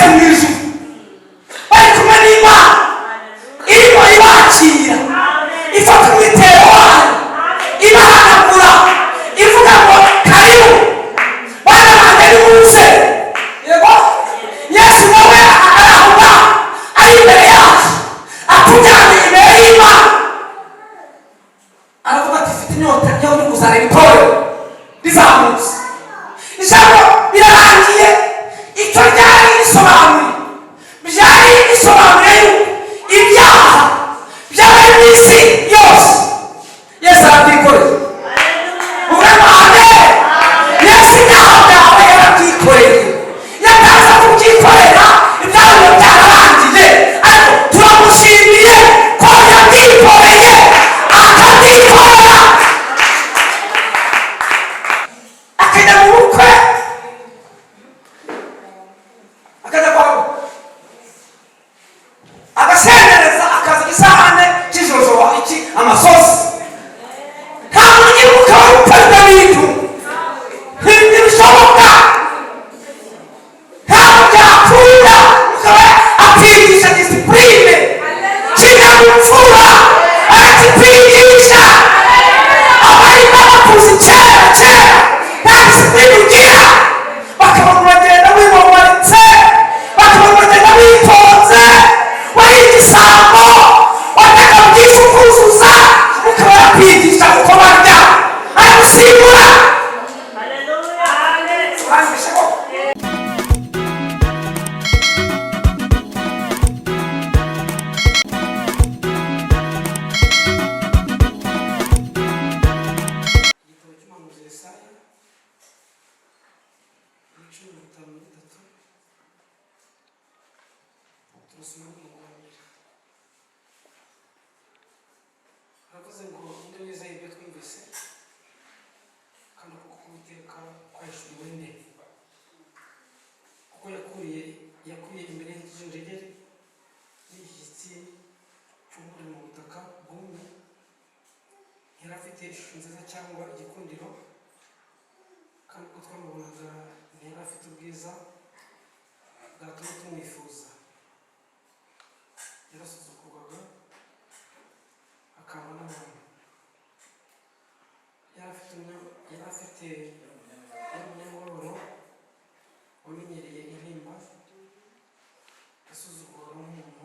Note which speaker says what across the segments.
Speaker 1: bageze mu ijuru bari kumwe n'Imana irimo ibakira ifata umwitero wayo ibahanagura ivuga ngo karibu bana banjye nimuze. Yego Yesu nawe arahuga ari imbere yacu atujyanye imbere y'Imana aravuga ati mfite inyota yo kuzareba itorero rizamutse. Ijambo birarangiye icyo ryari risobanuye byari bisobanuye ibyaha by'abari mu isi yose Yesu arabyikoreye. Uramane Yesu ibyaha byawe yarabyikoreye yataza kubyikorera ibyawe byararangiye ariko turamushimiye ko yabyikoreye akabyikorera akajya mu bukwe akajya kwawe agasendereza akaza isahane cy'ijojoba iki amasosi nta munyibuka wari ukorwa n'ibintu ntibishoboka ntabwo byakunda ukaba akwigisha disipurine kinyabupfura arakikwigisha abari bakuze kera nta disipurine ugira bakabona uragenda wibomaritse bakabona uragenda witonze wari igisambo wataka byinshi ukuzuza ukaba yakwigisha uko barya aragusimbura. Aravuze ngo undi wizeye ibyo twumvise kandi kuko Uwiteka kwahishuriwe nde kuko yakuye imbere y'injegere n'igishyitsi cy'umuriro mu butaka bwumye yari afite ishusho nziza cyangwa igikundiro kandi uko twamubonaga ntiyari afite ubwiza bwatuma tumwifuza yarasuzukurwaga akaba n'abantu yari afite umunyamubabaro wamenyereye intimba asuzugurwa nk'umuntu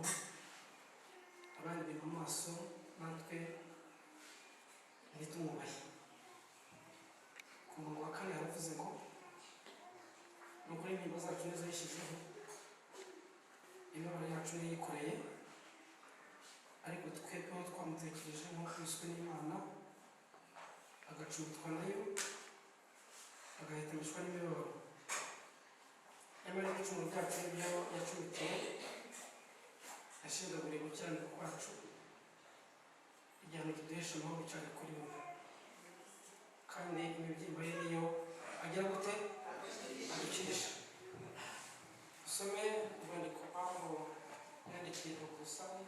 Speaker 1: abandi biri mu maso natwe ntitumwubahe. Ku murongo wa kane haravuze ngo ni ukuri intimba zacu nizo yishyizeho imibabaro yacu niyo yikoreye ariko twebweho twamutekereje nk'ukwiswe n'Imana agacubutwa nayo agahitamishwa n'imibabaro nyamara ibicumuro byacu n'ibyo yacubitiye yashingaguriye gukiranirwa kwacu igihano kiduhesha amahoro cyane kuri we kandi imibyimba ye niyo agira gute adukirisha. Usome urwandiko Pawulo yandikiye Abakolosayi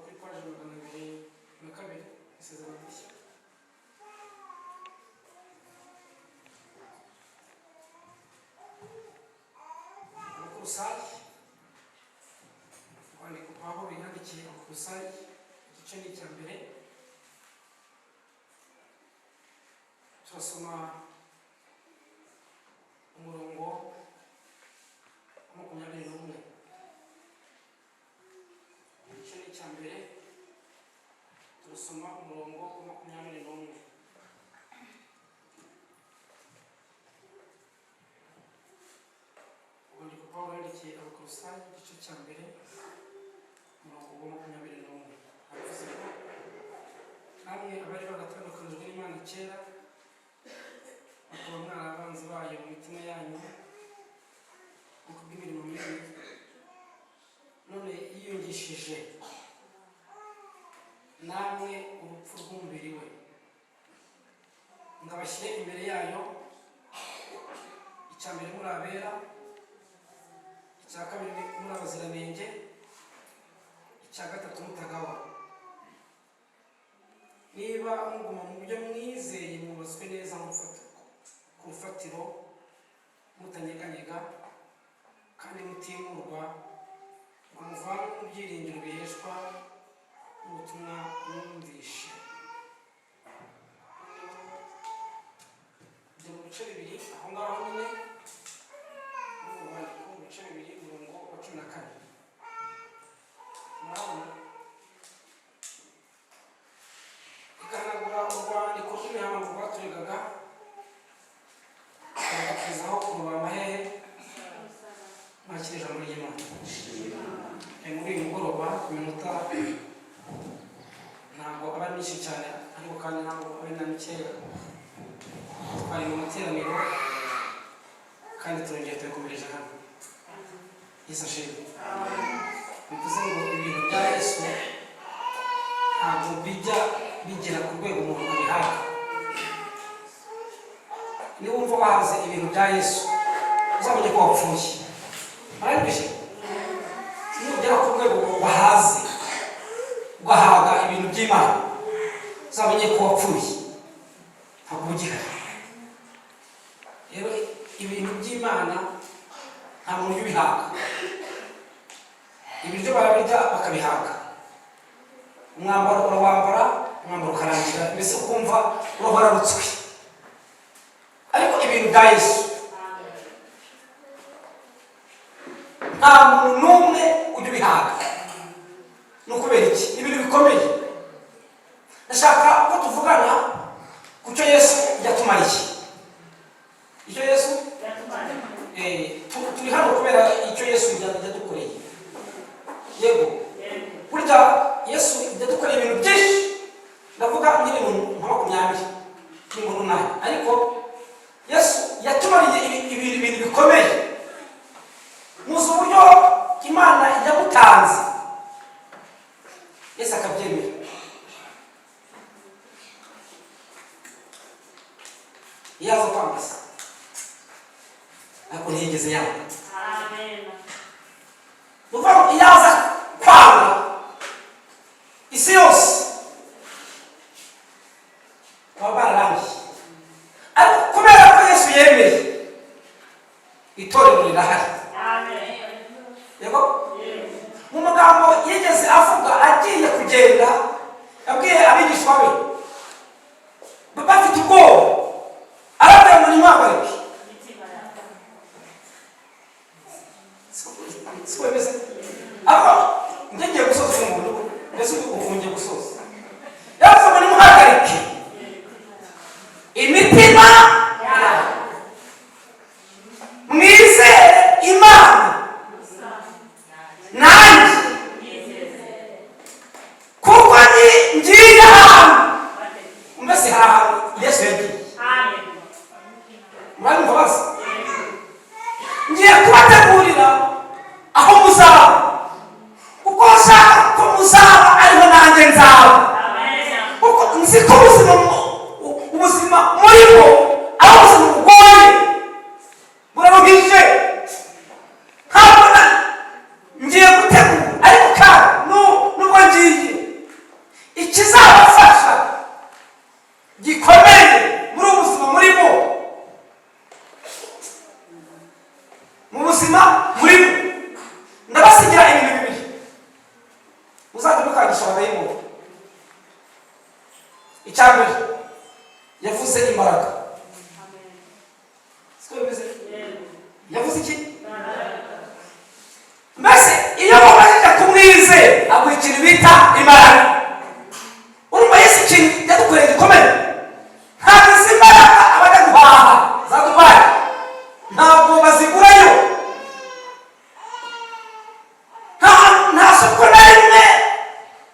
Speaker 1: kuri paji 202 isezerano rishya. Abakolosayi urwandiko Pawulo yandikiye Abakolosayi igice ni icya mbere turasoma umurongo wa 21 igice ni icya mbere turasoma umurongo wa 21 urwandiko Pawulo yandikiye Abakolosayi igice cya mbere umurongo wa 21 aravuze ngo namwe abari baratandukanijwe n'Imana kera bakaba mwari abanzi bayo mu mitima yanyu kuko bw'imirimo mibi none yiyungishije namwe urupfu rw'umubiri we ngabashyire imbere yayo icya mbere muri abera icya kabiri muri abaziranenge icya gatatu mutagawa niba muguma mu buryo mwizeye mwubatswe neza ku rufatiro mutanyeganyega kandi mutimurwa ngo muvane mu byiringiro biheshwa n'ubutumwa mwumvishe. Ibyo mu bice bibiri aho ngaho nyine mu bice bibiri umurongo wa 14 murabona ikanagura urwandiko rw'imihango rwaturegaga bagatuzaho kurubamba hehe mwakira ijambo ry'Imana. Muri uyu mugoroba ku minota ntabwo aba ari myinshi cyane ariko kandi ntabwo ari na mikeya, twari mu materaniro kandi turongeye tubikomereje hano. Yesu ashimwe. Bivuze ngo ibintu bya Yesu ntabwo bijya bigera ku rwego umuntu abihaga. Niba wumva wahaze ibintu bya Yesu uzamenye ko wapfuye. Arabishe nugera ku rwego wahaze ugahaga ibintu by'Imana uzamenye ko wapfuye, ntabwo ugihari. Rero ibintu by'Imana nta muntu ubihaga. Ibiryo barabirya bakabihaga, umwambaro urawambara umwambaro ukarangira, mbese ukumva urahararutswe. Ariko ibintu bya Yesu nta muntu n'umwe ujya ubihaga. Ni ukubera iki? Ibintu bikomeye. Ndashaka ko tuvugana ku cyo Yesu yatumariye. Icyo Yesu turi hano kubera icyo Yesu yadukoreye. Yego burya Yesu yadukoreye ibintu byinshi, ndavuga nk'ibintu nka 20 n'ibintu 8, ariko Yesu yatumariye ibintu bikomeye. Muzi uburyo Imana yamutanze Yesu akabyemera. Yaza kwambasa ariko ntiyigeze yanga. Amen. Nuko yaza kwanga isi yose bararangiye, ariko kubera ko Yesu yemeye itorero rirahari. Yego mu magambo yigeze avuga agiye kugenda yabwiye abigishwa be bafite ubwoba, arabwira ngo nimwabareke. Sikwemeze aba ngiye gusoza umuntu mbese ufungiye gusoza yavuze ngo nimuhagarike imitima mwizere Imana nanjye kuko ngiye ahantu mbese hari ahantu Yesu yagiye. Mwari mbabazi ngiye kubategurira aho muzaba, kuko nshaka ko muzaba ariho nanjye nzaba. Kuko nzi ko ubuzima muri bo aho ubuzima bugoye buraruhije. Ntabwo ngiye gutegura, ariko kandi nubwo ngiye ikizabafasha gikomeye muri ubu buzima muri bo, mu buzima muri bo ndabasigira ibintu bibiri muzajya mukangisha abadayimoni. Icya mbere yavuze imbaraga. Yavuze iki? Mbese iyo mubashije kumwizera aguha ikintu bita imbaraga. Urumva Yesu ikintu yadukoreye gikomeye. Ntabwo izi mbaraga abajya guhaha za Dubai ntabwo bazigurayo. Nta soko na rimwe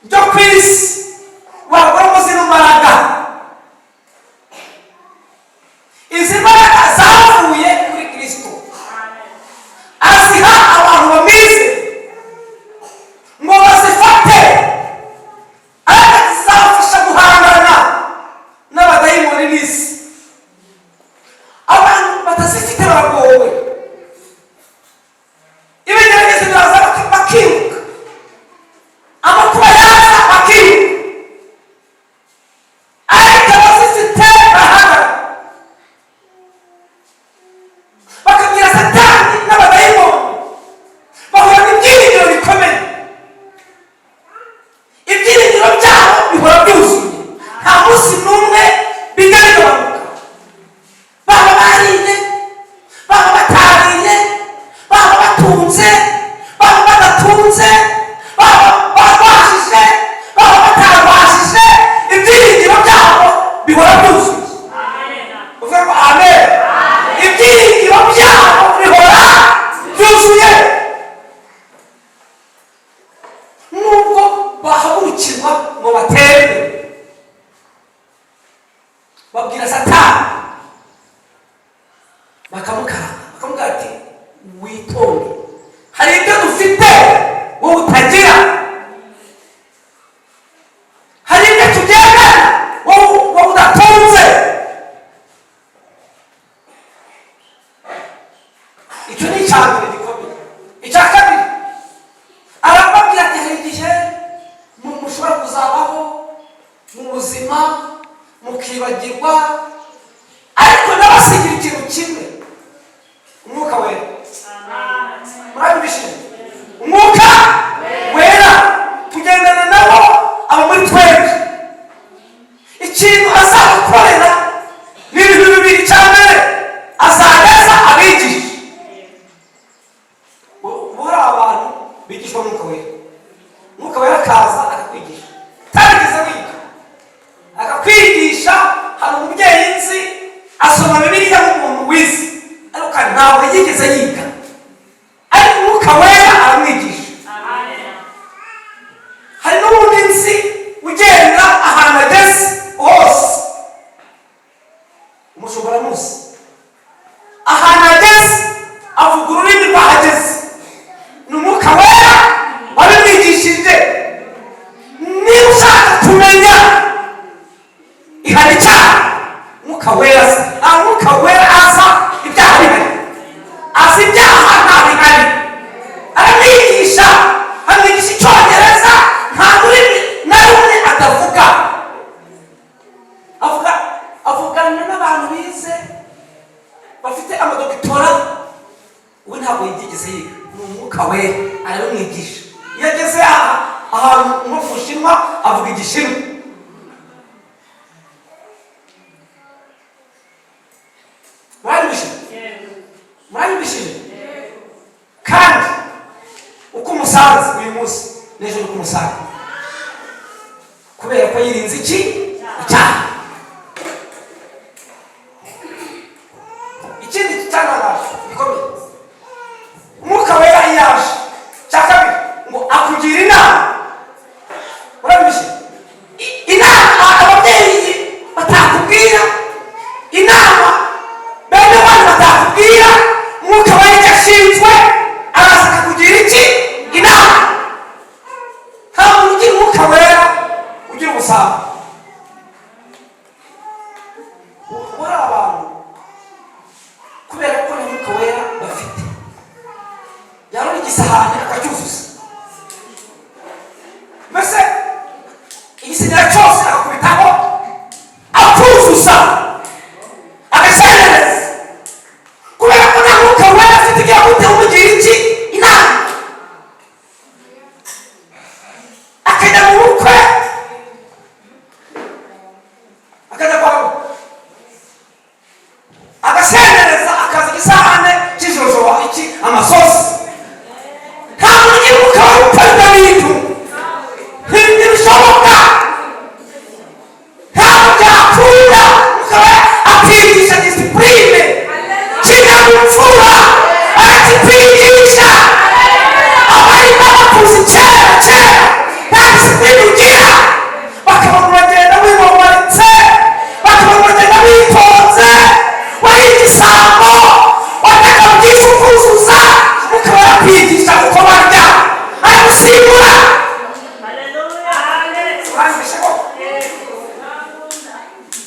Speaker 1: ryo ku isi waguramo zino mbaraga. Izi mbaraga zavuye kuri Kristo, aziha abantu bamize ngo bazifate, ariko zizabafasha guhangana n'abadayimoni n'isi. Abantu batazifite baragowe, ibigeragezo biraza bakiruka,
Speaker 2: kwigishwa ngo batere, babwira Satani bakamubwira ati witonde, hari ibyo dufite wowe utagira, hari ibyo tugendana wowe udatunze. Icyo ni icya mbere gikomeye. Icya kabiri arababwira ati hari igihe mushobora kuzabaho mu buzima mukibagirwa, ariko nabasigira ikintu kimwe, umwuka wera. Murabishije umwuka wera tugendana nawo, aba muri twebwe. Ikintu azagukorera ni ibintu bibiri. Cya mbere azageza abigisha. Buri abantu bigishwa n'umwuka wera. Umwuka wera akaza akakwigisha, utarigeze wiga akakwigisha. Hari umubyeyi nzi asoma Bibiliya nk'umuntu wize, ariko kandi ntabwo yigeze yiga, ariko umwuka wera aramwigisha. Hari n'ubundi nzi ugenda ahantu ageze hose, umushobora muzi ahantu ageze avuga ururimi rwahageze, ni umwuka wera wabimwigishije. Niba ushaka kumenya ihari icyaha, umwuka wera umwuka wera aza ibyaha bihari, azi ibyaha nta bihari, aramwigisha. Amwigisha Icyongereza nta rurimi na rumwe atavuga, avugana n'abantu bize bafite amadokitora, we ntabwo yigeze yiga, ni umwuka wera arabimwigisha. Iyo ageze ahantu nko mu Bushinwa avuga Igishinwa. Murabibishije kandi uko umusanze uyu munsi n'ejo uko umusanze, kubera ko yirinze iki icyaha. Ikindi cyanagaje gikomeye, umwuka wera yaje. Cya kabiri ngo akugira inama. Murabibishije inama ababyeyi batakubwira, inama bene wanyu batakubwira, umwuka wera icyo ashinzwe araza akakugira iki inama. Nta muntu ugira umwuka wera ugira ubusambo. Buri abantu kubera ko nta mwuka wera bafite, yarora igisahani akacyuzuza, mbese igisigaye cyose akakubitaho akuzuza agasendereza. Kubera ko nta mwuka wera afite igihe gute umugira iki inama, akajya mu bukwe, akajya kwa agasendereza, akaza igisahane cy'ijojoba iki amasosi. Nta muntu ugira umwuka wera ukorwa n'ibintu ntibishoboka, ntabwo byakunda. Umwuka wera akwigisha disipurine, kinyabupfura, arakikwigisha. Abari bakuze kera nta disipurine ugira, bakabona uragenda wibomaritse, bakabona uragenda witonze, wari igisambo, wataka byinshi ukuzuza. Umwuka wera akwigisha uko barya, aragusimbura. Urangije ko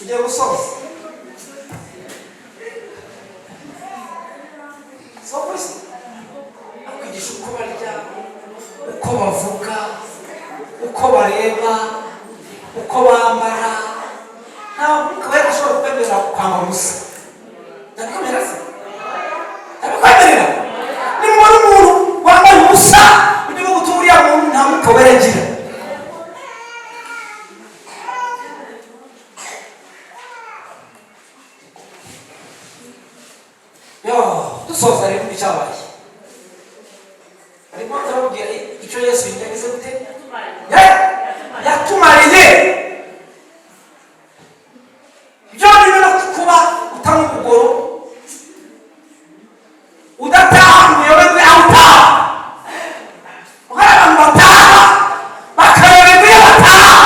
Speaker 2: ugiye gusoza sokozi, akwigisha uko barya, uko bavuga, uko bareba, uko bambara. Nta mwuka wera ashobora kukwemerera kwambara ubusa. Ndabikwemerera se? Ndabikwemerera. Nimubona umuntu wambaye ubusa ujye uvuga uti uriya muntu nta mwuka wera agira. Dusoza rero icyabaye, ariko turababwira icyo Yesu yagize gute yatumariye. Ibyo biri no kuba utanga ubugoro, udataha ngo uyoberwe aho utaha. Hari abantu bataha bakayoberwa iyo bataha,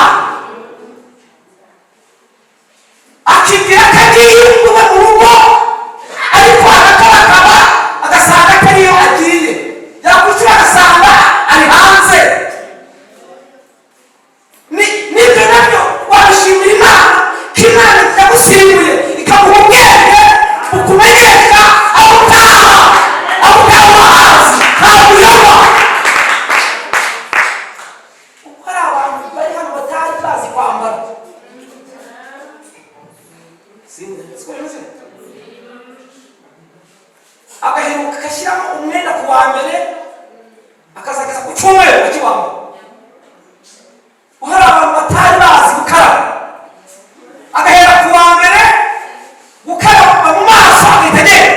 Speaker 2: cyumweru akiwamo uhari abantu batari bazi gukaraba agahera ku wa mbere gukaraba mu maso agategera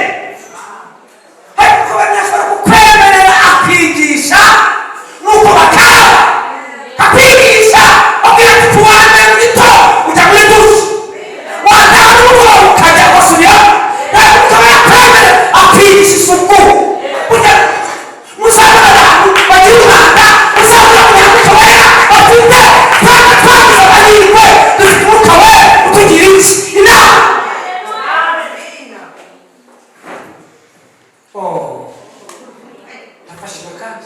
Speaker 2: ariko abanyashobora kukwemerera akwigisha nuko bakaraba akwigisha abwira ati ku wa mbere mu gitondo ujya muri dushe wataha n'umugoroba ukajya gusubira ariko ukaba yakwemerera akwigisha isuku burya muzabona abantu bagira umwanda muzabona umwanda wera bafite twagize amahirwe dufite umwuka wera utugira iki inama nafashijwe kandi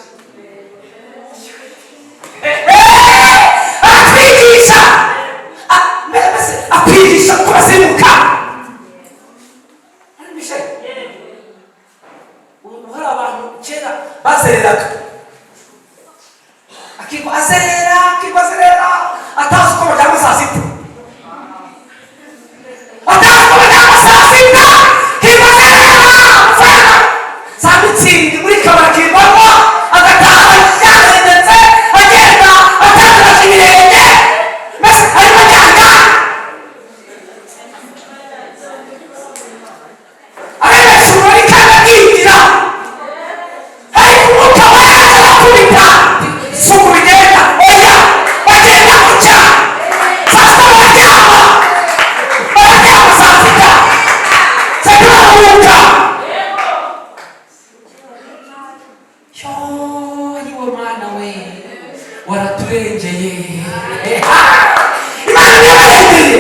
Speaker 2: atwigisha mbese akwigisha ko bazimuka hari abantu kera bazereraga akigwa azerera atazi uko bajyamo saa sita za mitsingi muri kabari kibamo agataha yagendetse agenda atanduraje ibirenge mbese arimo ajyana abenshi muri kandi akinjira ariko umwuka wera arakubita si uko bigenda oya bagenda gutya saa sita bararyama saa sita saa sita bararuhuka ariwo mwana we waraturengeye imana yaturengeye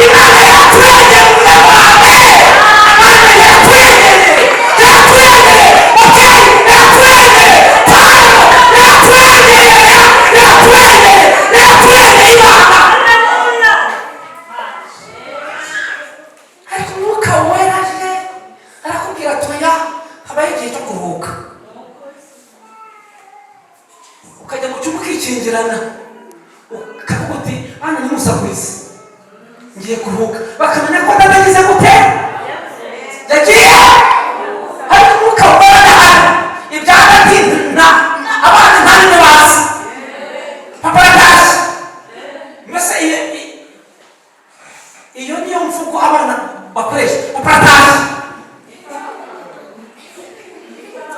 Speaker 2: imana yaturengeye umuryango wawe imana yaturengeye mubyeyi yaturengeye pano yaturengeye imana ariko umwuka wera aje arakubwira atoya habaho igihe cyo kuruhuka ukajya mu cyumba ukikingirana ukavuga uti hano ntimusakurize ngiye kuruhuka bakamenya ko ndanagize gute yagiye ariko umwuka wera adahari ibyagati abana nta n'ibyo bazi papa yatashye mbese iyo niyo mvugo abana bakoresha papa yatashye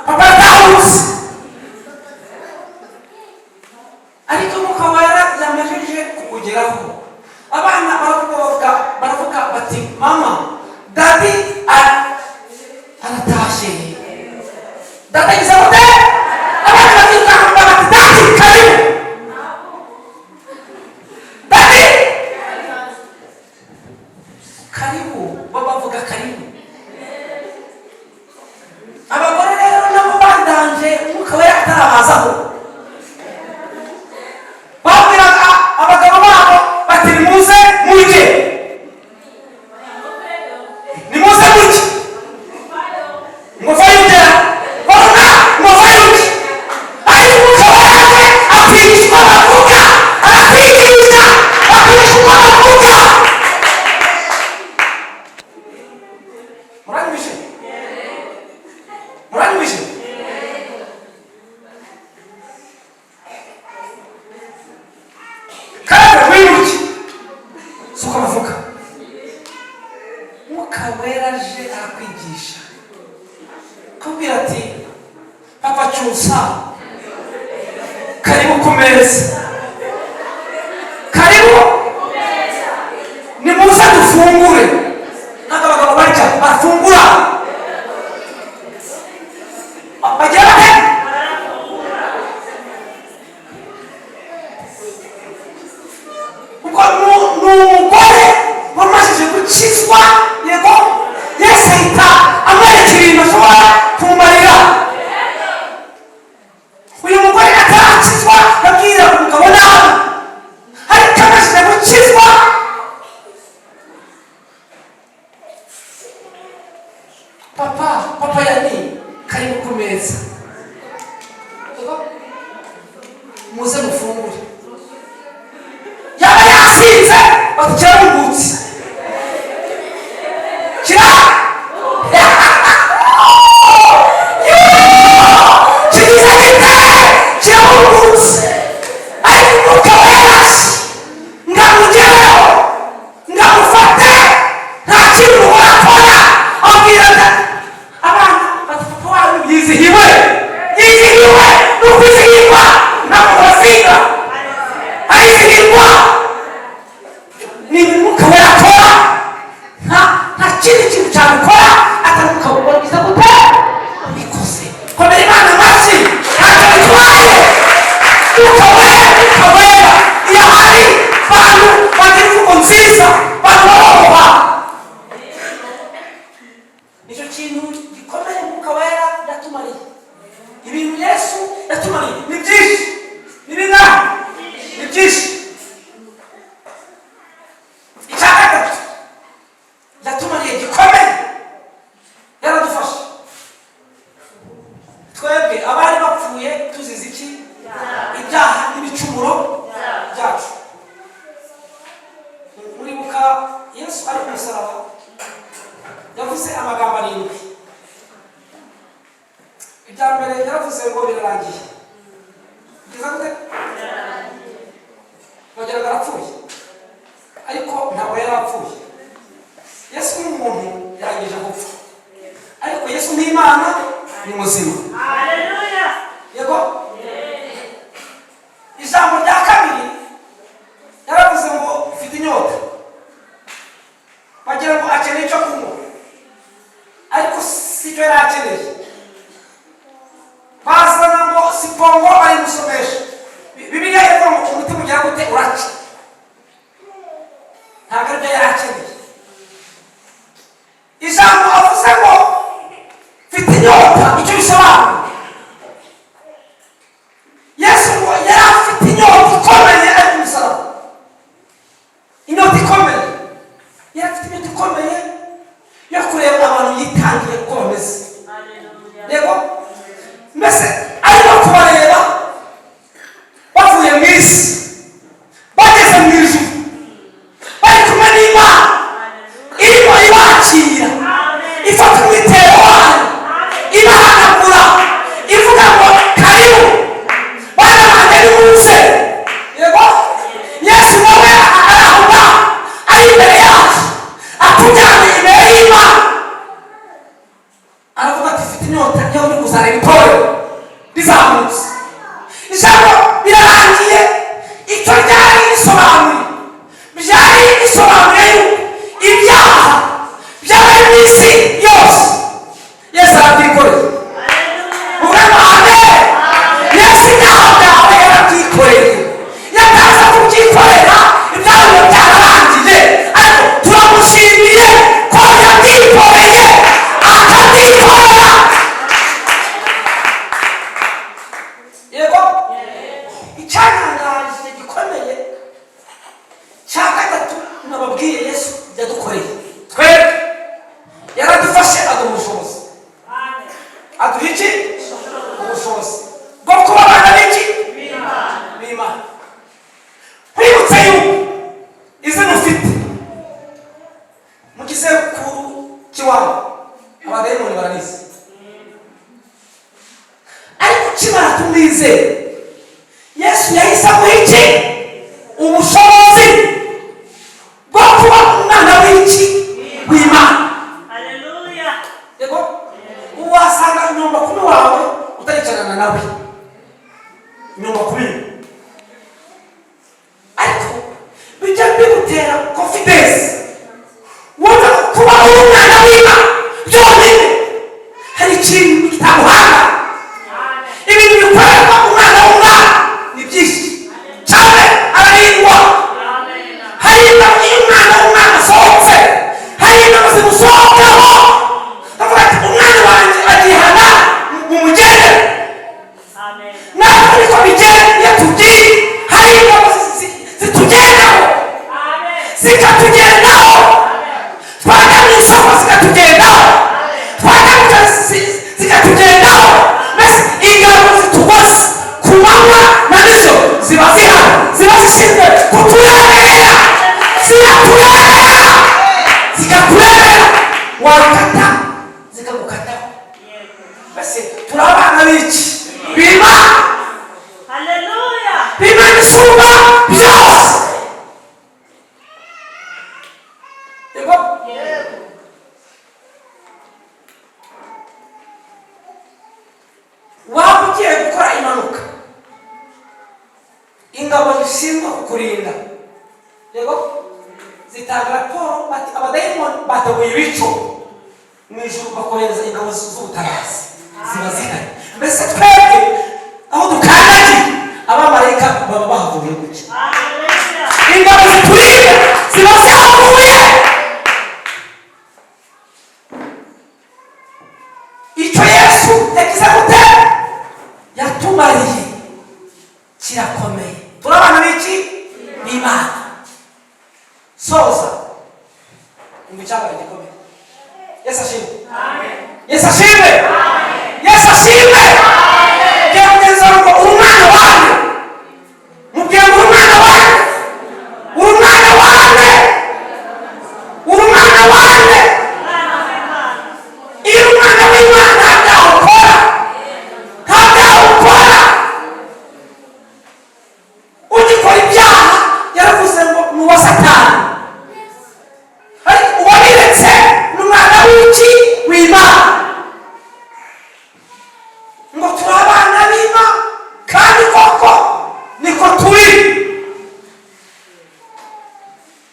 Speaker 2: papa yatahutse ariko umwuka wera yamajije kukugeraho abana baravuga bati mama dadi aratashye dadi agize gute abana bakirukanka bati dadi karibu dadi karibu bavuga karibu abagore rero nabo bandanje umwuka wera atarabazaho babwiraga abagabo babo bati nimuze murye nimuze murye ngo vayugera bona ngo vayuge ariko umwuka wera akwigishwa bavuga arakwigisha akwigishwa bavuga muranyumije kandi wiruke si uko bavuga umwuka wera aje arakwigisha akubwira ati papa cyusa karibu ku meza karibu nimuze dufungure ntabwo abagabo barya bafungura bagira bate kuko ni umugore wamajije gukizwa yego yesu ahita amwerekera ibintu ashobora kumumarira uyu mugore atarakizwa yabwira umugabo nawe ariko amajije gukizwa papa yani karibu ku meza muze mufungure yaba yasinze bakirarungutse kira kigize gite kira arahiga arihirwa ni umwuka wera akora nta kindi kintu cyabikora atari ukabuboneza gute bikoze komera Imana amashyi ntacyo bitwaye umwuka wera iyo hari bantu bagira imvugo nziza bantu baroroha nicyo kintu gikomeye umwuka wera yatumariye ibintu Yesu yatumariye ni byinshi ni bingana ni byinshi icya gatatu yatumariye gikomeye yaradufasha twebwe abari bapfuye tuzize iki ibyaha n'ibicumuro byacu muribuka Yesu ari ku musaraba yavuze amagambo arindwi ibya mbere yaravuze ngo birarangiye bigeza gute bageraga arapfuye ariko ntabwo yari apfuye Yesu ni umuntu yarangije gupfa ariko Yesu ni Imana ni muzima haleluya yego ijambo rya kabiri yaravuze ngo ufite inyota bagira ngo akeneye icyo kunywa ariko si cyo yari akeneye bazana ngo sipongo bari gusomesha Bibiliya ivuga ngo umutima ugira gute uraca ntabwo aribyo yari akeneye ijambo avuze ngo mfite inyota icyo bisobanura Yesu ngo yari afite inyota ikomeye ari ku musaraba inyota ikomeye yari afite inyota ikomeye yo kureba abantu yitangiye uko bameze yego mbese arimo kubareba bavuye mu isi bageze mu ijuru bari kumwe n'Imana irimo ibakira ifata umwitero wayo ibahanagura ivuga ngo karibu bana banjye nimuze yego Yesu nawe arahuga ari imbere yacu atujyanye imbere y'Imana aravuga ati mfite inyota yo kuzareba itorero rizamutse ijambo birarangiye icyo ryari risobanuye byari bisobanuye yuko ibyaha byari mu isi yose Yesu arabyikoreye uramane Yesu ibyaha byawe yarabyikoreye yataza kubyikorera ibyaha byararangiye ariko turamushimiye ko yabyikoreye akabyikorera yego icyantangaje gikomeye cya gatatu nababwiye Yesu yadukoreye twebwe yaradufashe aduha ubushobozi aduha iki ubushobozi bwo kuba abana b'iki b'Imana twibutse yuko izina ufite mu gisekuru cy'iwabo abadayimoni baranize ariko ukimara kumwizera Yesu yahise amuha iki ubushobozi bwo kuba umwana w'iki w'Imana haleluya yego uwasanga nyumba kumi wawe utaricarana nawe nyumba kumi ariko bijya bigutera confidence wumva kuba umwana w'Imana byonyine hari ikintu kitamuhanga ibintu bikorerwa umwana w'Umwana ni byinshi cyane ararindwa hari indabo y'umwana w'Umwana asohotse hari indabo zimusohokaho avuga ati umwana wanjye agihana mu mugende natwe ariko bigenda iyo tubwiye hari indabo zitugendaho zikatugendaho twajya mu isoko zikatugendaho twajya mu kazi zikatugendaho mbese ingabo zitugose ku manywa na nijoro ziba zihari ziba zishinzwe kuturebera zirakurebera zikakurebera wakata zikagukataho mbese turi abana b'iki b'Imana haleluya b'Imana isumba byose yego waba ugiye gukora impanuka zishinzwe kukurinda yego zitanga raporo bati abadayimoni batabuye ibico mu ijuru bakohereza ingabo z'ubutabazi ziba zihari. Mbese twebwe aho dukandagiye abamarayika baba bahavuye guca, ingabo ziturinda ziba zahavuye. icyo Yesu yagize gute yatumariye kirakomeye. turabana n'iki n'Imana. soza umucyabaye gikomeye. Yesu ashimwe. Amen. Yesu ashimwe. Amen. Yesu ashimwe. Amen. Gerageza ngo umwana wanjye mubwira ngo umwana wanjye umwana wanjye umwana wanjye iyo umwana w'Imana ntabwo ukora ugikora ibyaha yaravuze ngo ni uwa Satani. uwabiretse ni umwana w'iki w'Imana. ngo turi abana b'Imana kandi koko niko turi.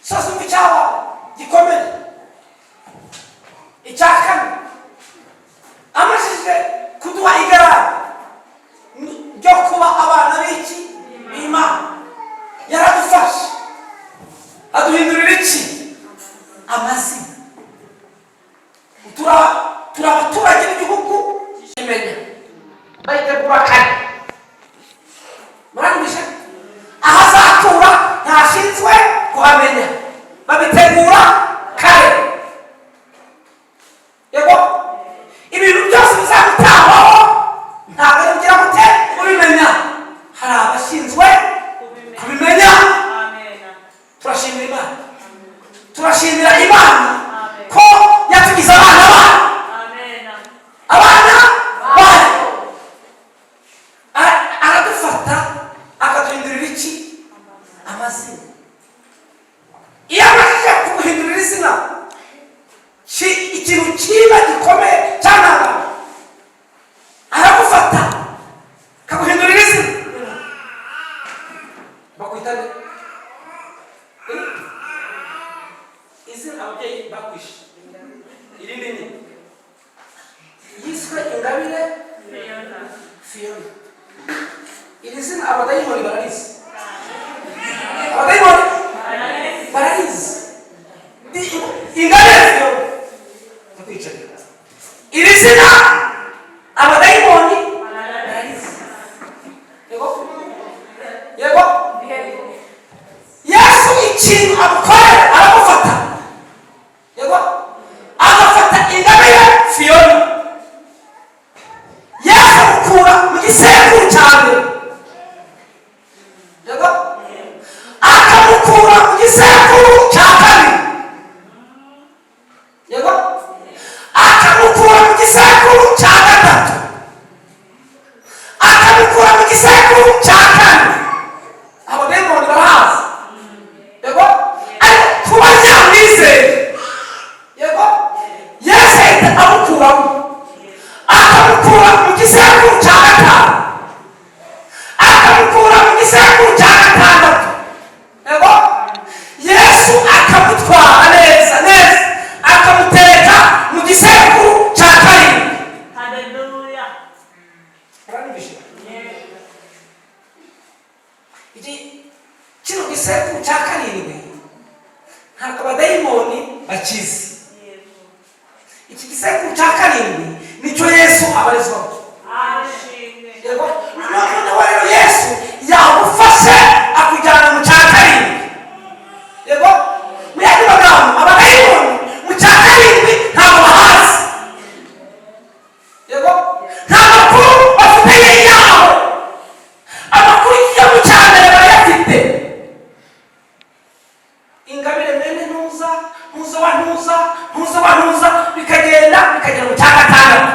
Speaker 2: sasa icyaba gikomeye icya kane amajije kuduha igarama ryo kuba abana b'iki b'Imana. yaradufashe aduhindurira iki amazina. turi abaturage b'igihugu kimenya bayitegura kare. murangije aho azatura ntashinzwe kuhamenya, babitegura kare. yego ibintu byose bizamutabaho ntabwo bigira gute kubimenya, hari abashinzwe kubimenya. turashimira Imana, turashimira Imana ko yatugize abana bayo, abana bayo. aradufata akaduhindurira iki amazina. iyo amajije kuguhindurira izina ikintu kiba gikomeye cyangwa aragufata akaguhindurira izina. bakwita izina ababyeyi bakwishe irindi ni yiswe Ingabire Fiona. iri zina abadayimoni bararizi, abadayimoni bararizi. Ingabire Fiona bakwicarira iri zina abadayimoni bararizi. yego yego Yesu ikintu agukorera aramufata. yego agafata Ingabire Fiona. Yesu amukura mu gisekuru cya mbere. yego akamukura mu gisekuru cya kabiri. yego akamukura mu gisekuru cya gatatu. akamukura mu gisekuru cya kane. abadayimoni barahazi. yego ariko kuba nyamwizeye. yego Yesu ahita amukuramo akamukura mu gisekuru cya gatanu, akamukura mu gisekuru cya gatandatu. yego Yesu akamutwara neza neza akamuteka mu gisekuru cya karindwi.
Speaker 3: Haleluya.
Speaker 2: kino gisekuru cya karindwi ntabwo abadayimoni bakizi. iki gisekuru cya karindwi nicyo Yesu abarizwamo. yego noneho rero Yesu yagufashe akujyana mu cya karindwi. yego mu yandi magambo abadayimoni mu cya karindwi ntabwo bahazi. yego nta makuru bafite yaho, amakuru yo mu cya mbere barayafite. Ingabire mwene ntuza wa ntuza bikagera mu cya gatandatu.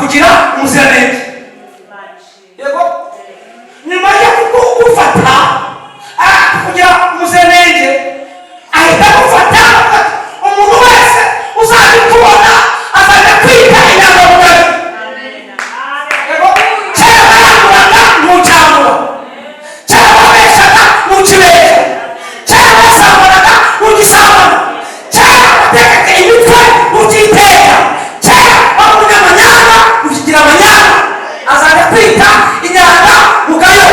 Speaker 2: akugira umuziranenge. Yego nyuma yo kugufata kugira umuziranenge ahita agufata umuntu wese uzajya ukubona azajya kwita inyangamugayo. Yego kera baranguraga ntucyangura, kera babeshaga ntukibesha, kera basambanaga ntugisambana, kera batekaga imitwe ntukiteka, kera waba umunyamanyanga ntukigira amanyanga, azajya kwita inyangamugayo.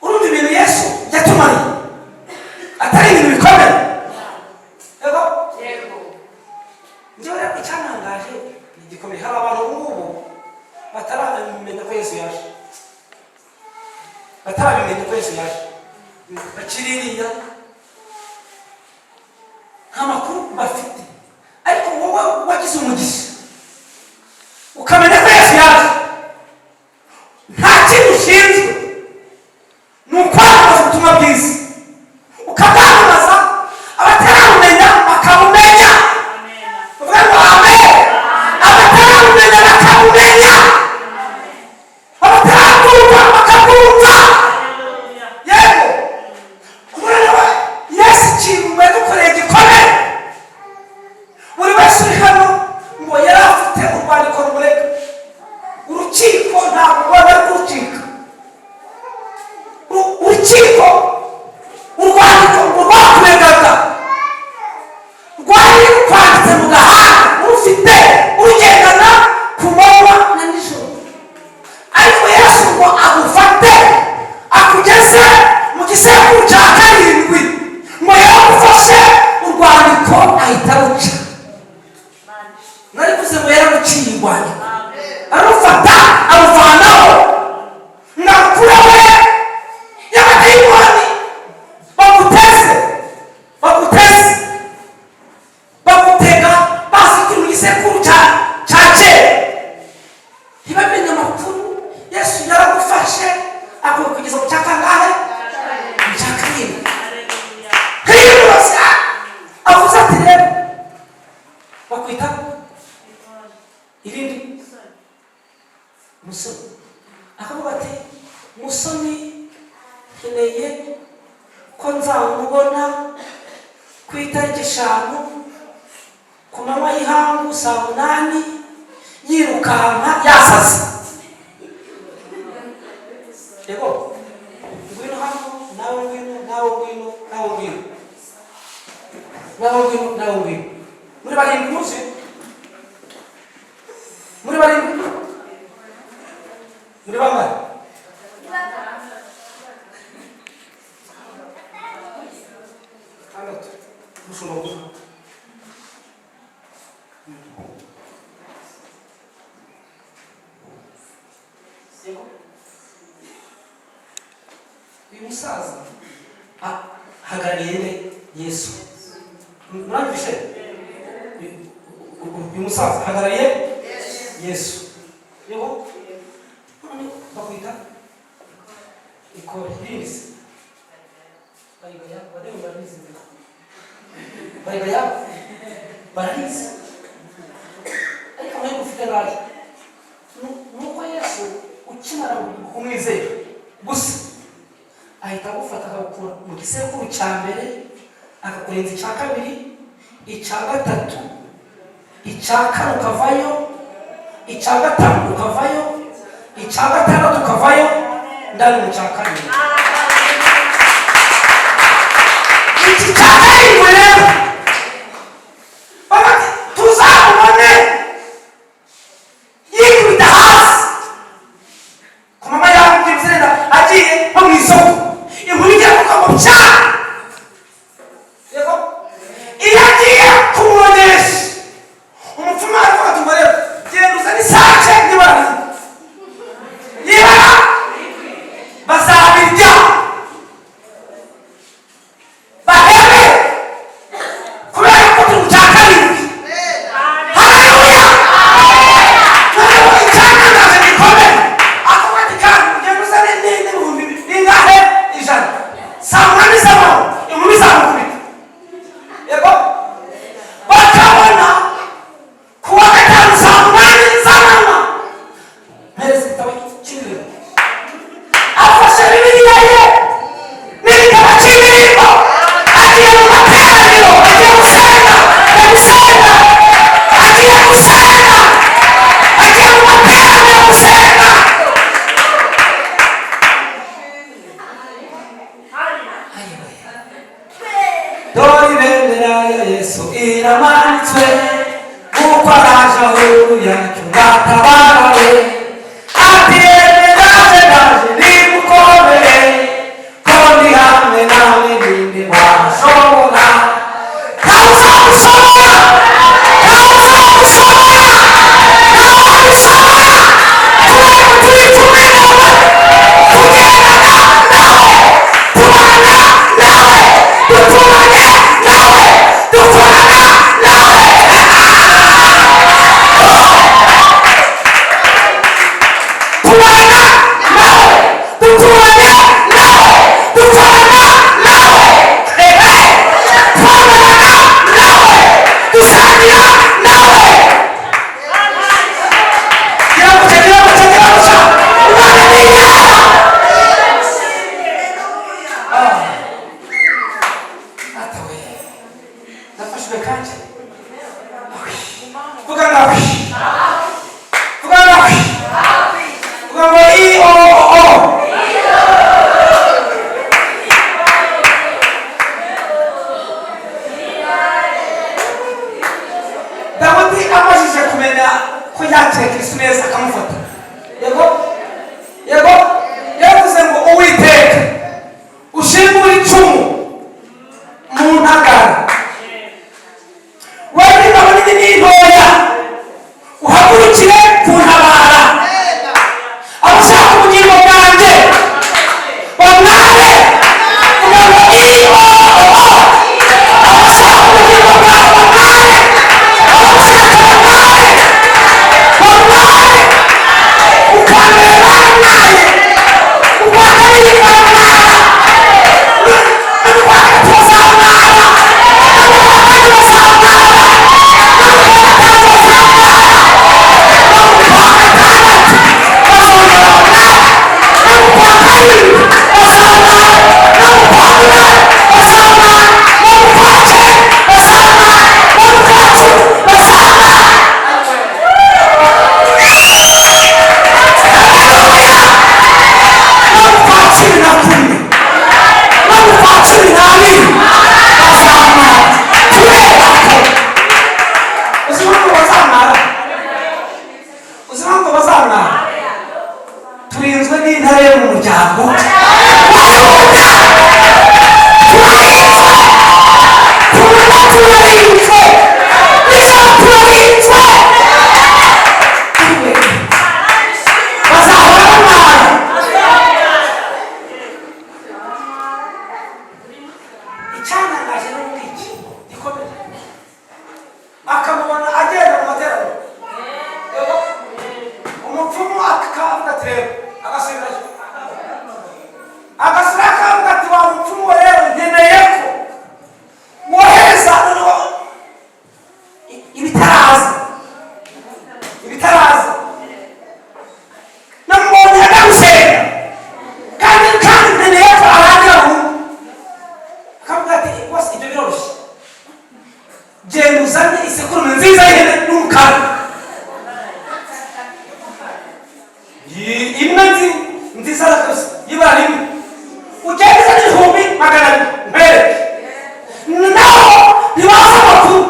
Speaker 2: Urumva ibintu Yesu yatumanye atari ibintu bikomeye. Yego njyewe rero icyantangaje ni igikomeye. Hari abantu ubu bataramenya ko Yesu yaje, batarabimenya ko Yesu yaje, bakiririya nta makuru bafite. Ariko wowe wagize umugisha ukamenya ko Yesu yaje, nta kintu ushinzwe ni ukwamamaza ubutumwa bwiza, ukabwamamaza abataramumenya bakamumenya. Uvuga ngo amen. Abataramumenya bakamumenya, abataramwumva bakamwumva. Yego urareba Yesu ikintu yadukoreye gikomeye. Buri wese uri hano ngo yari afite urwandiko rumurega. Urukiko ntabwo rwaba rucika, urukiko urwandiko rwakuregaga rwari rukwanditse mu gahanga, urufite urugendana ku manywa na nijoro. Ariko Yesu ngo agufate akugeze mu gisekuru cya karindwi, ngo yaragufashe urwandiko ahita ruca. Nari kuze ngo yararuciye urwandiko, arufata aruvanaho. Nakura we y'abadayimoni baguteze bagutega bazi ko mu gisekuru cya kera ntibamenye amakuru. Yesu yaragufashe akakugeza mu cya kangahe? Mu cya karindwi. Hiyose avuze ati rero bakwita irindi musoni. Akavuga ati musoni nkeneye ko nzamubona ku itariki 5 ku manywa y'ihangu saa 8 yirukanka yasaze. Yego ngwino hano, nawe ngwino, nawe ngwino, nawe ngwino, nawe ngwino, nawe ngwino. Muri barindwi muzi? Muri barindwi? Muri bangahe? Hano mushumba gusa. Yego uyu musaza hagarariye Yesu. Murabishe? Uyu musaza hagarariye Yesu. Yego bakwita ikore irisi bayigaya bademu baranizi bayigaya baranizi. Ariko nawe ufite ngaje nuko Yesu ukimara kumwizera gusa ahita agufata akagukura mu gisekuru cya mbere akakurenza icya kabiri, icya gatatu, icya kane ukavayo, icya gatanu ukavayo, icya gatandatu ukavayo, ndani mu cya karindwi. Iki cya karindwi rero bati tuzamubone yikubita hasi ku mama yawe by'ibizenda agiye nko mu isoko, inkuru igiye kukamu cyane. Yego iyo agiye kumubonesha umupfumu aravuga ati ngo rero genda uzane isake n'ibara bazabirya bahebe biramanitswe kuko araje ahuye cyungatabarawe ati ndaje ndaje nimukomere ko ndi hamwe nawe ninde washobora ntawuzamushobora ntawuzamushobora ntawuzamushobora turi kumwe nawe tugendana nawe tubana nawe duturanye nawe dukorana nawe tubana nawe duturanye nawe dukorana nawe twabana nawe dusangira nawe giramuca giramuca giramuca umwana ni yawe atawe nafashwe kanje vuga nawe vuga nawe vuga ngo i-o-o dawudi amajije kumenya ko yakira kristo neza akamufata yego yego yavuze ngo uwiteka ushingure icumu mu ntagara wari ingabo nini n'intoya uhagurukire kuntabara abashaka ubugingo bwanjye bamware ingabo i-o-o abashaka ubugingo bwawe bamware abashaka bamware bamware ukambere bamware ukwakabiri bamwara n'ukwakatu bazamwara n'ukwakabiri bazamwara n'ukwakatu bazamwara n'ukwakatandatu bazongera bamware n'ukwakabiri bazamwara n'ukwakane bazamwara n'ukwakane bazamwara n'ukwacumi bazamwara n'ukwacumi na kumwe n'ukwacumi n'abiri bazamwara kubera ko uzi impamvu bazamwara uzi impamvu bazamwara turinzwe n'intare yo mu muryango wa yuda turarinzwe kuruta turarinzwe nijoro turarinzwe bazahora bamwara icyantangaje ni umwiki gikomeye akamubona agenda mu materaniro yego umupfumu akavuga ati rero agasubirayo agasubira akavuga ati wa mupfumu we rero nkeneye ko wohereza noneho ibitaraza ibitaraza namubonye agarusenga kandi nkeneye ko arangira burundu akavuga ati rwose ibyo biroroshye genda uzane isekurume nziza y'ihene n'umukara imwe nziza rwose y'ibara rimwe ugenda uzana ibihumbi magana abiri mpereke naho ntibaza amakuru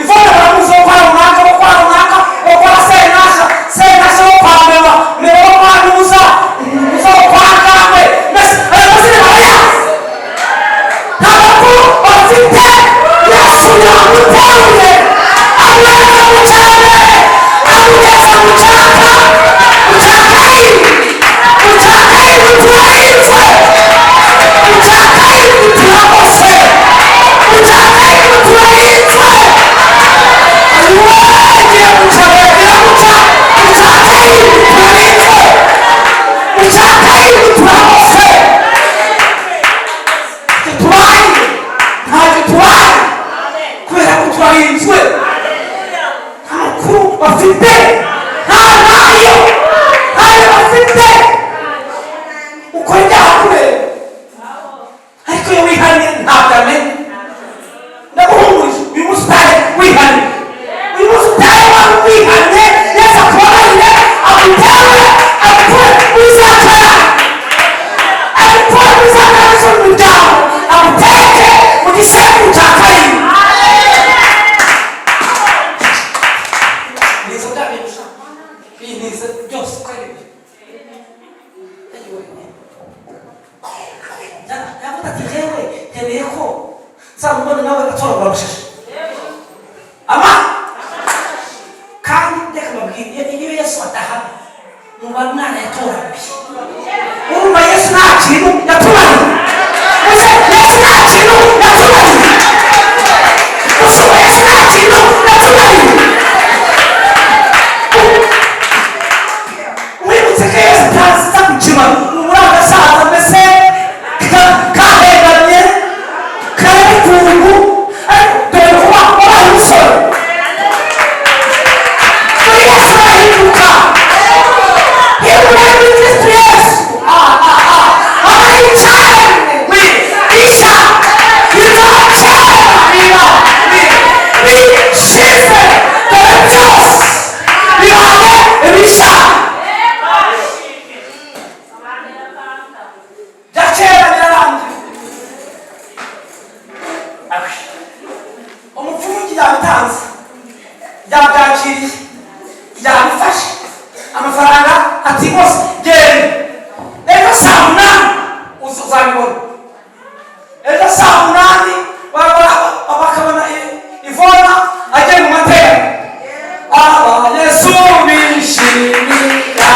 Speaker 2: ifata baramuzi wo kwa runaka wo kwa runaka wo kwa senasha wo kwa mbeba mbeba wo kwa nuza nuza wo kwa kangwe mbese ayo mazina barayazi nta makuru bafite yesu yamuteruye amwanya mu cyane amugeza mu cyaka mu cyakayi turarinzwe mu cyakayi turagose mu cyakayi turarinzwe agiye gucaba biramuca mu cyakayi turarinzwe mu cyakayi turagose tubaye ntacyo tubaye kubera ko turarinzwe nta makuru bafite ntayo bafite ukora ibyaha kubera ariko iyo wihaniye ntabwo amenya ndaguhumurije uyu munsi utahe wihaniye uyu munsi utahe waba wihaniye neza kubabarire agutere agukure uzakora agukure uzakora z'umuryango aguteke mu gisekuru cya karindwi yabitanze yabyakiriye yabifashe amafaranga ati bose genda ejo saa munani uzabibona ejo saa munani bakabona ivona agiye mu matera aba yesu bishimira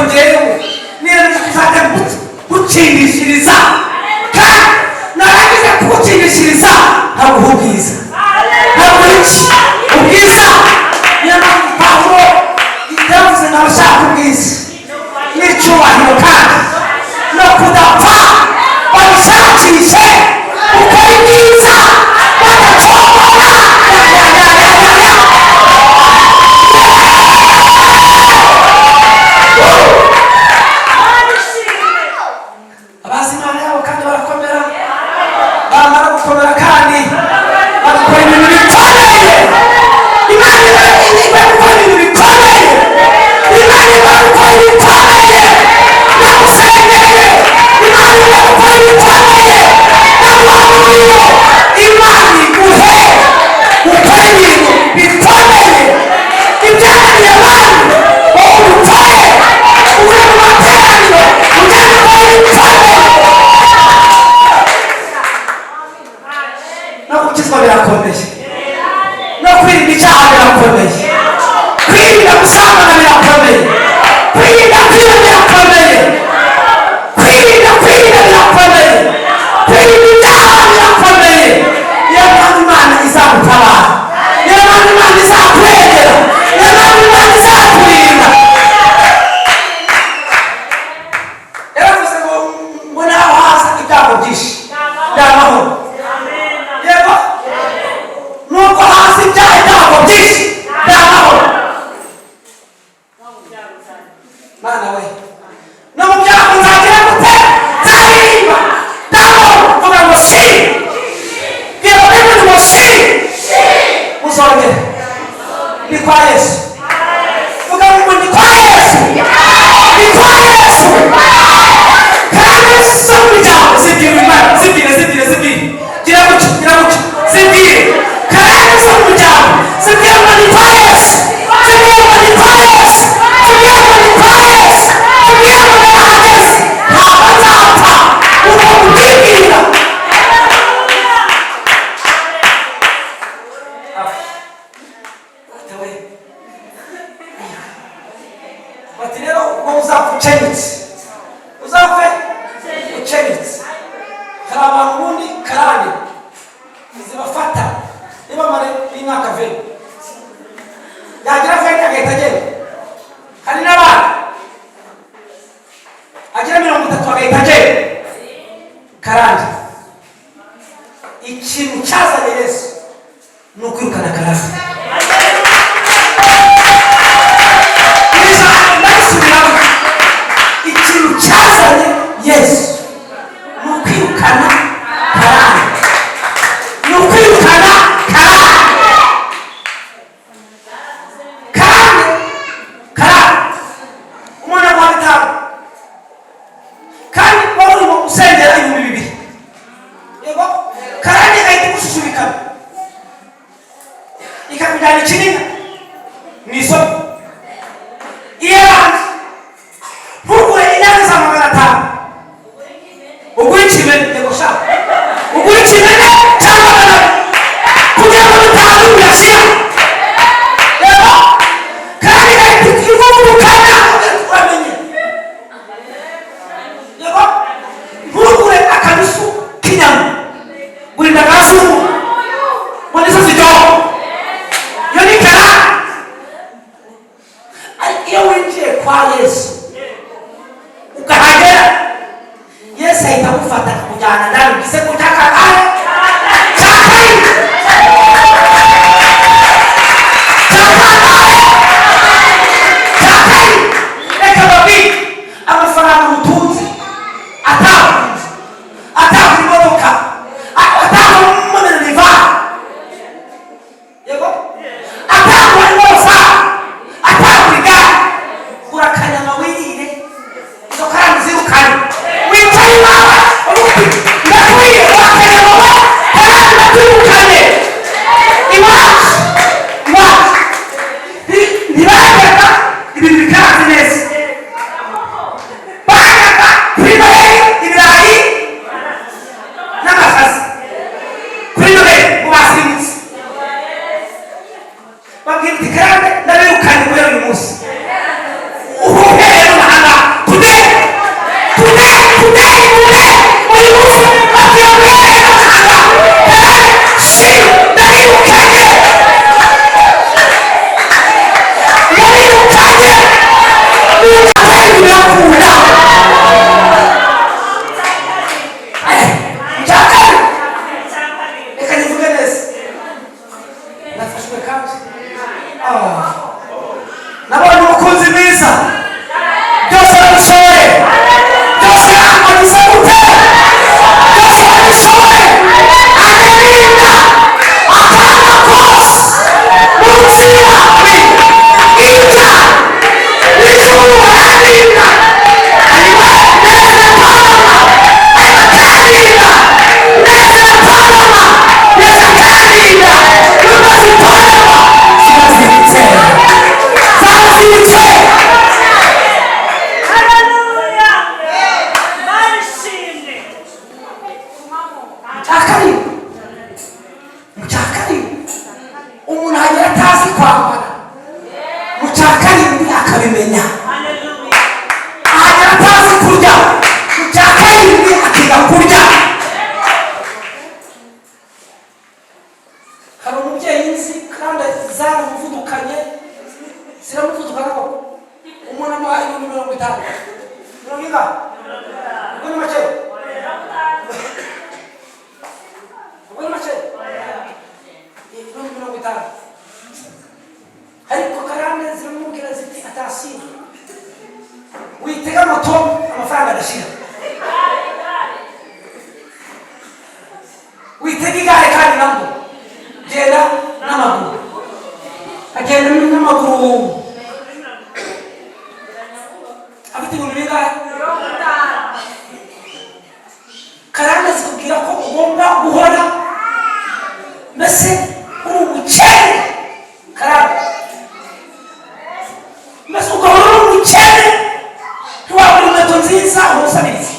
Speaker 2: njyewe niyemeje kuzajya gutsindishiriza kandi narangiza kugutsindishiriza nkaguha ubwiza nkaguha iki ubwiza. niyo mpamvu Pawulo yavuze n'abashaka ubwiza n'icyubahiro kandi no kudapfa babishakishe ukora ibyiza badacogora. abazi Imana yabo kandi barakomera, bamara gukomera kandi bagakora ibintu bikomeye. Imana iba gukora ibintu bikomeye, Imana iba gukora ibikomeye. Nagusengereye Imana iba gukora ibikomeye. Naguhanuriye Imana iguhe gukora ibintu bikomeye. ibyananiye abantu wowe ubikore, uje mu materaniro ujyane wowe ubikore. no gukizwa birakomeye, no kwirinda icyaha birakomeye, kwirinda gusambana birakomeye, kwirinda kwiba birakomeye, kwirinda birakomeye, kwirinda ibyaha birakomeye. niyo mpamvu Imana izagutabara, niyo mpamvu Imana izakurengera, niyo mpamvu Imana izakurinda. yaravuze ngo naho haza ibyago byinshi by'amahoro. yego nubwo hasi ibyago byinshi by'amahoro, Mana we no mu byago nzagira gute nzaririmba ndamahoro. vuga ngo si bwira bimwe ngo si muzongere ni kwa Yesu. vuga ngo ni kwa Yesu, ni kwa Yesu. kandi so mu byago zibwira Imana, zibwire gira gutyo zibwire kandi so mu byago zibwira ngo ni kwa Yesu, zibwira ngo ni kwa Yesu, zibwira ngo ni kwa Yesu, zibwira ngo ndahageze ntabwo nzapfa uko kubibwira. bati rero ubwo uzapfa ucengetse, uzapfe ucengetse. hari abantu ubundi karande zibafata ntibamare n'imyaka veni, yagira veni agahita agenda. hari n'abandi agira 30 agahita agenda. karande ikintu cyazanye Yesu ni ukwirukana karande. ikintu cyazanye Yesu ni ukwirukana karande, ni ukwirukana karande. umuntu aguha bitanu kandi wowe urimo usengera 2,000. yego karande igahita igushushubikana ikakujyana ikinini mu isoko. iyo abanza ntugure inyanya za 500, ugura ikimene. yego sha ugura ikimene cyangwa kugira ngo bitanu birashira. yego kandi igahita iguvurukana uramenye. yego ntugure akabisu k'inyama, gura indagasumu ngo nizo ziryoha. iyo ni karande. iyo winjiye kwa Yesu ukahagera, Yesu ahita agufata akakujyana nawe ugise kutaka kare cyakari reka babwire amafaranga mutunze atakunze, atagura imodoka, atagura umunaniriva. yego atagura imodoka, atagura igare. urakanyama wirire izo karande zirukane, wicaye iwawe uruti ndakwiye itanu mirongo ingahe ubwo ni make ubwo ni make mirongo itanu ariko karande ziramubwira ziti atasiba witega moto amafaranga adashira witega igare kandi nabwo genda n'amaguru agenda n'amaguru afite ibintu bingahe karande zikubwira ko ugomba guhora mbese uri umukene karande mbese ugahora uri umukene ntiwabura inkweto nziza umusabiriza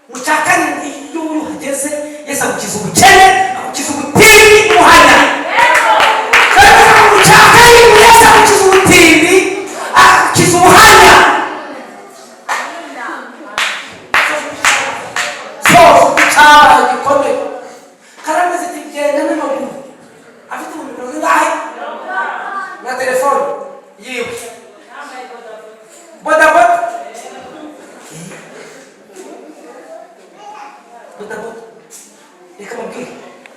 Speaker 2: mu cya karindwi iyo uhageze Yesu agukiza ubukene agukiza ubutindi n'umuhanya mu cya karindwi Yesu agukiza ubutindi agukiza ubuhanya cyaba gikomeye karande ziti genda n'amaguru afite ibintu mirongo ingahe na telefone yiwe bodaboda reka mubwire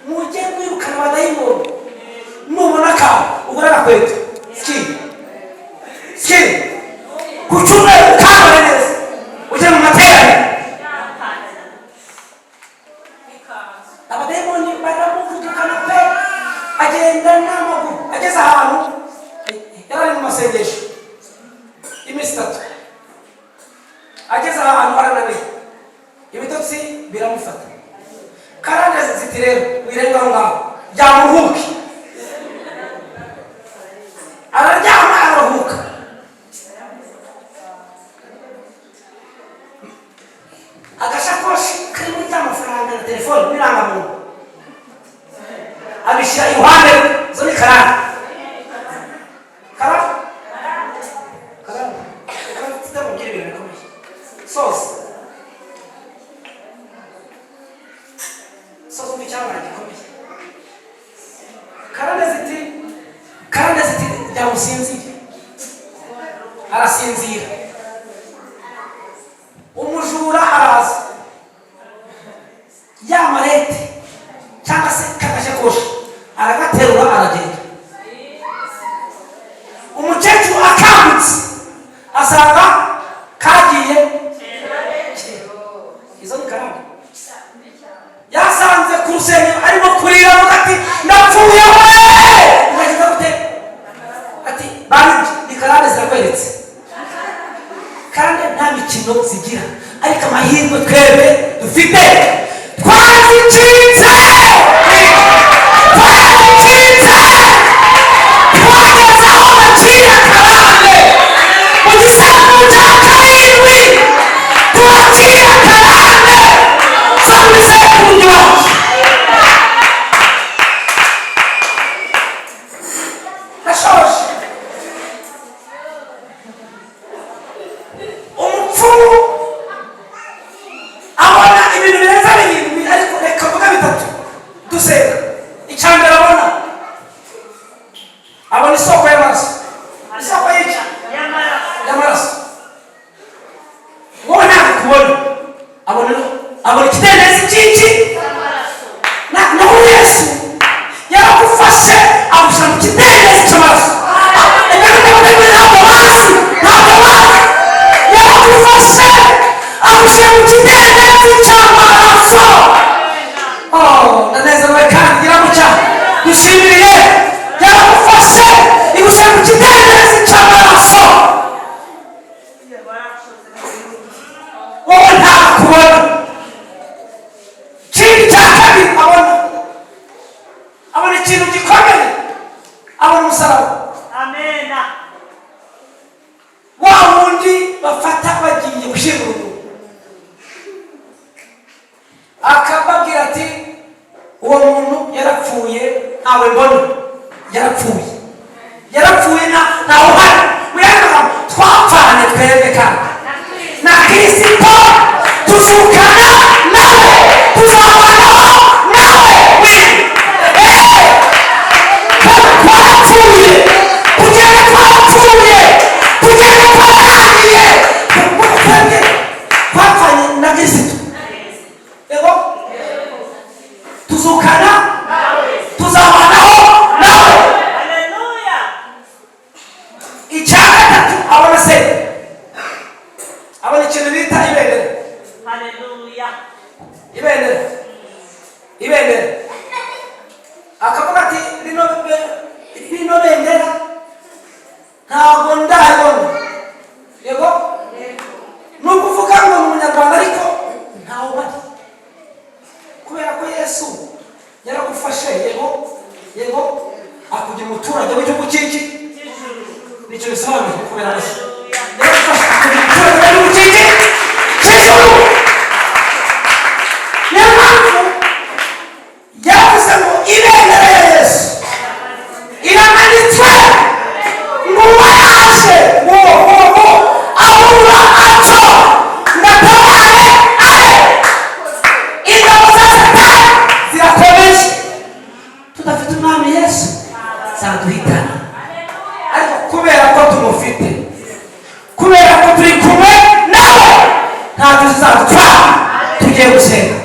Speaker 2: mujye mwirukana abadayimoni nubona akantu ugura agakweto sikiri ku cyumweru ukambare neza ujye mu materaniro abadayimoni baramuvugikana pe agenda n'amaguru ageze ahantu yari ari mu masengesho iminsi 3 ageze ahantu arananiwe ibitotsi biramufata karande ziti rero wirenga aho ngaho byamuhuke araryama arahuka agashakoshi karimo ry'amafaranga na telefone n'irangamuntu abishyira iruhande zo ni karande tutamubwira ibintu bikomeye soza n'icyabana gikomeye karande ziti byamusinzira arasinzira umujura araza ya marete cyangwa se kagashakoshi aragaterura aragenda umukecuru akangutse asanga kagiye izo ni karande yasanze ku rusengero arimo kurira avuga ati ndapfuye we uragize gute ati banki ni karande zirakweretse kandi nta mikino zigira ariko amahirwe twebwe dufite twazicitse twageze aho baciye karande mu gisambu cya karindwi twaciye karande zabuze kuryoha nashoje umupfumu abona ibintu birenze birindwi ariko reka vuga bitatu dusenga icyambere abona isoko y'amaraso isoko y'iki y'amaraso wowe ntabwo kubona abona ikidendezi cy'iki naho Yesu yaragufashe agushyira mu kidendezi cy'amaraso ntabwo bazi yaragufashe agushyira mu kidendezi cy'amaraso ndanezerewe kandi gira mucya dushimiriye yaragufashe igushyira mu kidendezi cy'amaraso wowe ntakubona ikindi cya kabiri abona ikintu gikomeye abona umusaraba
Speaker 3: Amena.
Speaker 2: wa wundi bafata bagiye gushyingura umuntu akababwira ati uwo muntu yarapfuye ntawe mbona yarapfuye ntawe uhari muyagaga twapfanye twebwe kandi na Kristo tuzukana nawe tuzabanaho nawe twapfuye kugera kwa
Speaker 1: icyo bisobanuye kubera amashyi rero dufasha kugira ngo ubukiki cy'ijuru. niyo mpamvu yavuze ngo ibendera ya Yesu iramanitswe ngo uwaraje ahura atyo ndatabare ahe. ingabo za Satani zirakomeje, tudafite umwami Yesu zaduhitana, ariko kubera ko tumufite, kubera ko turi kumwe nawe, ntabwo zizadupfa. tugiye gusenga.